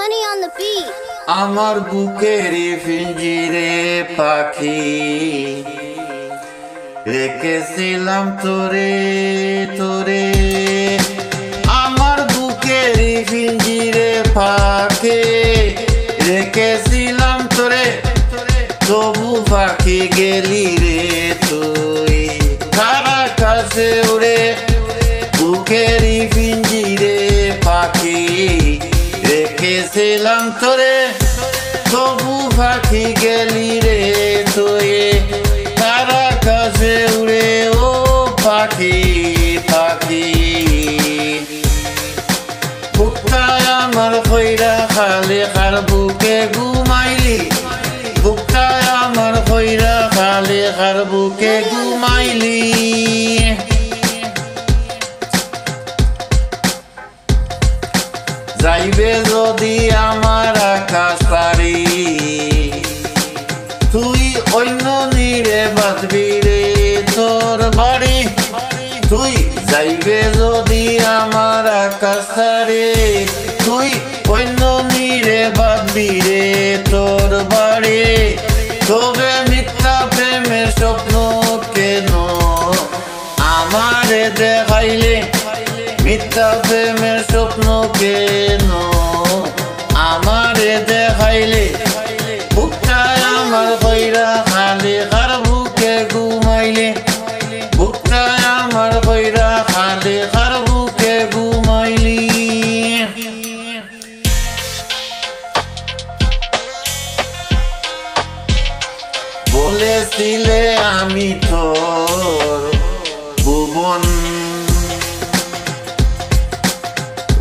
Money on the beat. আমার বুকের পিঞ্জিরে পাখি রেখেছিলাম তোরে তোরে আমার বুকের পিঞ্জিরে পাখি রেখেছিলাম তোরে তবু পাখি গেলি রে তুই সারা কাছে উড়ে বুকের পিঞ্জিরে পাখি রেখেছিলাম তোরে তবু পাখি গেলি রে তুই সারা কাছে উড়ে ও পাখি পাখি বুকটায় আমার কইরা খালি কার বুকে ঘুমাইলি বুকটায় আমার কইরা খালি কার বুকে ঘুমাইলি যাইবে যদি আমার আকাশ পারি তুই অন্য নিরে বাঁধবি রে তোর বাড়ি তুই যাইবে যদি আমার আকাশ পারি তুই অন্য নিরে বাঁধবি রে তোর বাড়ি তবে মিথ্যা প্রেমের স্বপ্ন কেন আমারে দেখাইলে মিথ্যা প্রেমের স্বপ্ন কেন আমারে দেখাইলে বুকটায় আমার কইরা খালি কার বুকে ঘুমাইলে বুকটায় আমার কইরা খালি কার বুকে ঘুমাইলি বলেছিলে আমি তোর ভুবন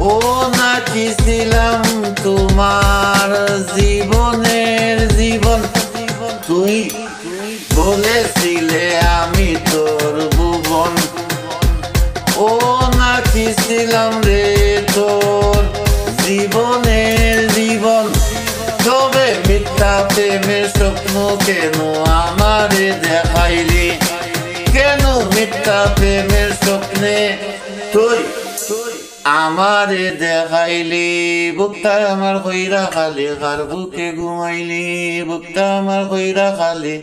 ও নাকি ছিলাম তোমার জীবনের জীবন তুই বলেছিলে আমি তোর ভুবন ও নাকি ছিলাম রে তোর জীবনের জীবন তবে মিথ্যা প্রেমের স্বপ্ন কেন আমারে দেখাইলি কেন মিথ্যা প্রেমের স্বপ্নে তুই আমারে দেখাইলি বুকটা আমার কইরা খালি কার বুকে ঘুমাইলি বুকটা আমার কইরা খালি